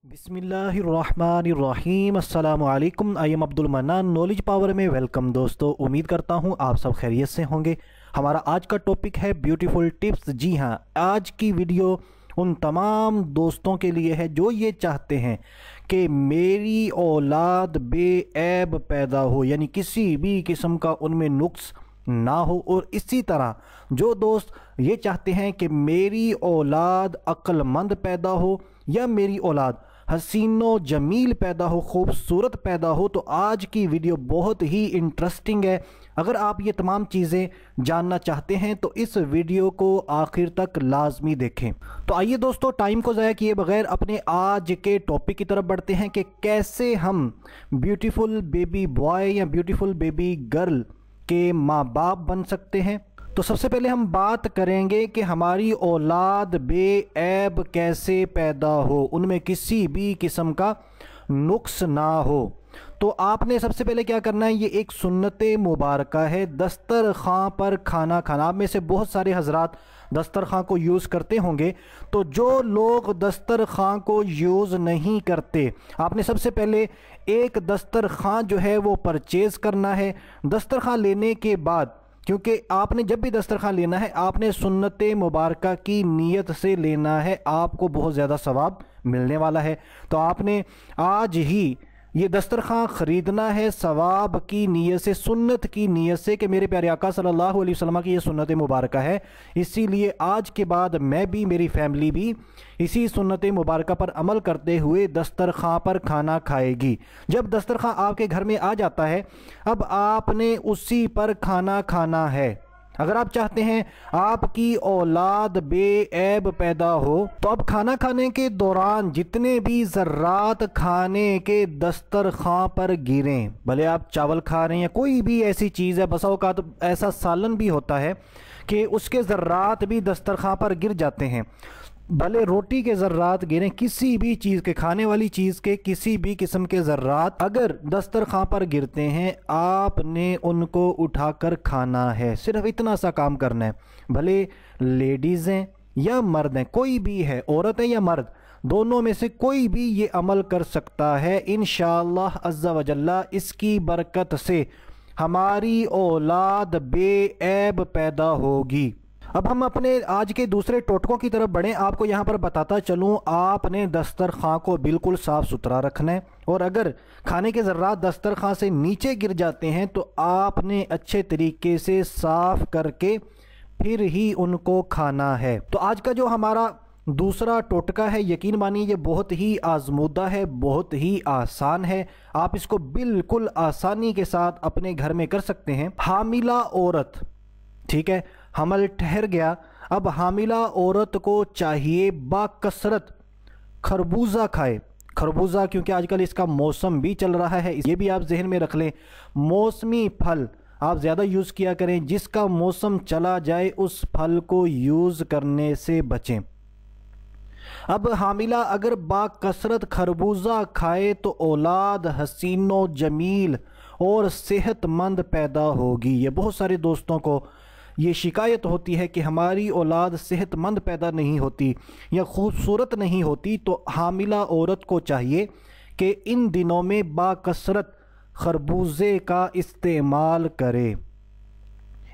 बिस्मिल्लाहिर्रहमानिर्रहीम अस्सलामु अलैकुम। I am Abdul mannan, knowledge power में वेलकम। दोस्तों, उम्मीद करता हूँ आप सब खैरियत से होंगे। हमारा आज का टॉपिक है ब्यूटीफुल टिप्स। जी हाँ, आज की वीडियो उन तमाम दोस्तों के लिए है जो ये चाहते हैं कि मेरी औलाद बेऐब पैदा हो, यानी किसी भी किस्म का उनमें नुक्स ना हो। और इसी तरह जो दोस्त ये चाहते हैं कि मेरी औलाद अक्लमंद पैदा हो या मेरी औलाद हसीनो जमील पैदा हो, खूबसूरत पैदा हो, तो आज की वीडियो बहुत ही इंटरेस्टिंग है। अगर आप ये तमाम चीज़ें जानना चाहते हैं तो इस वीडियो को आखिर तक लाजमी देखें। तो आइए दोस्तों, टाइम को ज़ाया किए बगैर अपने आज के टॉपिक की तरफ बढ़ते हैं कि कैसे हम ब्यूटीफुल बेबी बॉय या ब्यूटीफुल बेबी गर्ल के माँ बाप बन सकते हैं। तो सबसे पहले हम बात करेंगे कि हमारी औलाद बेऐब कैसे पैदा हो, उनमें किसी भी किस्म का नुक्स ना हो। तो आपने सबसे पहले क्या करना है, ये एक सुन्नत मुबारक है, दस्तरखां पर खाना खाना। आप में से बहुत सारे हजरात दस्तरखां को यूज़ करते होंगे, तो जो लोग दस्तरखां को यूज़ नहीं करते, आपने सबसे पहले एक दस्तरखां जो है वो परचेज़ करना है। दस्तरखां लेने के बाद, क्योंकि आपने जब भी दस्तरखान लेना है आपने सुन्नत मुबारक की नीयत से लेना है, आपको बहुत ज़्यादा सवाब मिलने वाला है। तो आपने आज ही ये दस्तरखान ख़रीदना है सवाब की नीयत से, सुन्नत की नीयत से कि मेरे प्यारे आका सल्लल्लाहु अलैहि वसल्लम की ये सुन्नत मुबारक है, इसीलिए आज के बाद मैं भी, मेरी फैमिली भी इसी सुन्नत मुबारक पर अमल करते हुए दस्तरखान पर खाना खाएगी। जब दस्तरखान आपके घर में आ जाता है, अब आपने उसी पर खाना खाना है। अगर आप चाहते हैं आपकी औलाद बेऐब पैदा हो, तो अब खाना खाने के दौरान जितने भी ज़र्रात खाने के दस्तरखां पर गिरें, भले आप चावल खा रहे हैं या कोई भी ऐसी चीज़ है, बसा औकात ऐसा सालन भी होता है कि उसके ज़र्रात भी दस्तरखां पर गिर जाते हैं, भले रोटी के ज़र्रात गिरें, किसी भी चीज़ के, खाने वाली चीज़ के किसी भी किस्म के ज़र्रात अगर दस्तरखां पर गिरते हैं, आपने उनको उठाकर खाना है। सिर्फ इतना सा काम करना है, भले लेडीज़ हैं या मर्द हैं, कोई भी है, औरत है या मर्द, दोनों में से कोई भी ये अमल कर सकता है। इंशाअल्लाह अज़्ज़ा वजल्ला इसकी बरकत से हमारी औलाद बेऐब पैदा होगी। अब हम अपने आज के दूसरे टोटकों की तरफ बढ़ें। आपको यहाँ पर बताता चलूँ, आपने दस्तरखां को बिल्कुल साफ़ सुथरा रखना है, और अगर खाने के ज़र्रात दस्तरखां से नीचे गिर जाते हैं तो आपने अच्छे तरीके से साफ़ करके फिर ही उनको खाना है। तो आज का जो हमारा दूसरा टोटका है, यकीन मानिए ये बहुत ही आजमूदा है, बहुत ही आसान है, आप इसको बिल्कुल आसानी के साथ अपने घर में कर सकते हैं। हामिला औरत, ठीक है, हमल ठहर गया, अब हामिला औरत को चाहिए बाकसरत खरबूजा खाए। खरबूजा, क्योंकि आजकल इसका मौसम भी चल रहा है, ये भी आप जहन में रख लें। मौसमी फल आप ज़्यादा यूज़ किया करें, जिसका मौसम चला जाए उस फल को यूज़ करने से बचें। अब हामिला अगर बाकसरत खरबूजा खाए तो औलाद हसीनो जमील और सेहतमंद पैदा होगी। ये बहुत सारे दोस्तों को ये शिकायत होती है कि हमारी औलाद सेहतमंद पैदा नहीं होती या खूबसूरत नहीं होती, तो हामिला औरत को चाहिए कि इन दिनों में बाकसरत खरबूजे का इस्तेमाल करे।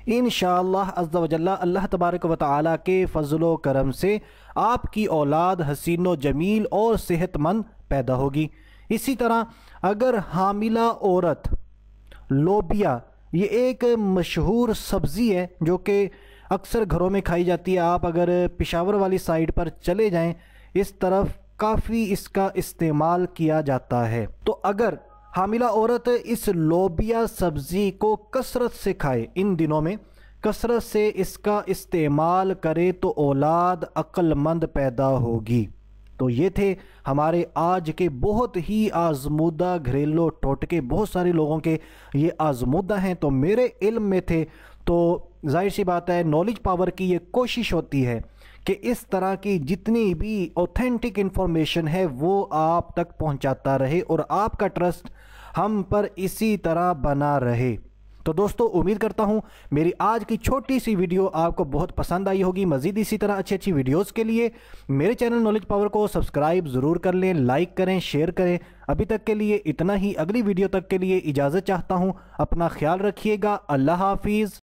इंशाअल्लाह अज़्ज़ा वजल्ला अल्लाह तबारक व तआला के फ़ज़्ल व करम से आपकी औलाद हसीनो जमील और सेहतमंद पैदा होगी। इसी तरह अगर हामिला औरत लोबिया, ये एक मशहूर सब्ज़ी है जो कि अक्सर घरों में खाई जाती है, आप अगर पेशावर वाली साइड पर चले जाएं, इस तरफ काफ़ी इसका इस्तेमाल किया जाता है। तो अगर हामिला औरत इस लोबिया सब्ज़ी को कसरत से खाए, इन दिनों में कसरत से इसका इस्तेमाल करे, तो औलाद अक्लमंद पैदा होगी। तो ये थे हमारे आज के बहुत ही आजमूदा घरेलू टोटके। बहुत सारे लोगों के ये आजमूदा हैं, तो मेरे इल्म में थे। तो जाहिर सी बात है, नॉलेज पावर की ये कोशिश होती है कि इस तरह की जितनी भी ऑथेंटिक इन्फॉर्मेशन है वो आप तक पहुंचाता रहे और आपका ट्रस्ट हम पर इसी तरह बना रहे। तो दोस्तों उम्मीद करता हूं मेरी आज की छोटी सी वीडियो आपको बहुत पसंद आई होगी। मज़ीद इसी तरह अच्छी अच्छी वीडियोस के लिए मेरे चैनल नॉलेज पावर को सब्सक्राइब ज़रूर कर लें, लाइक करें, शेयर करें। अभी तक के लिए इतना ही। अगली वीडियो तक के लिए इजाज़त चाहता हूं। अपना ख्याल रखिएगा। अल्लाह हाफिज़।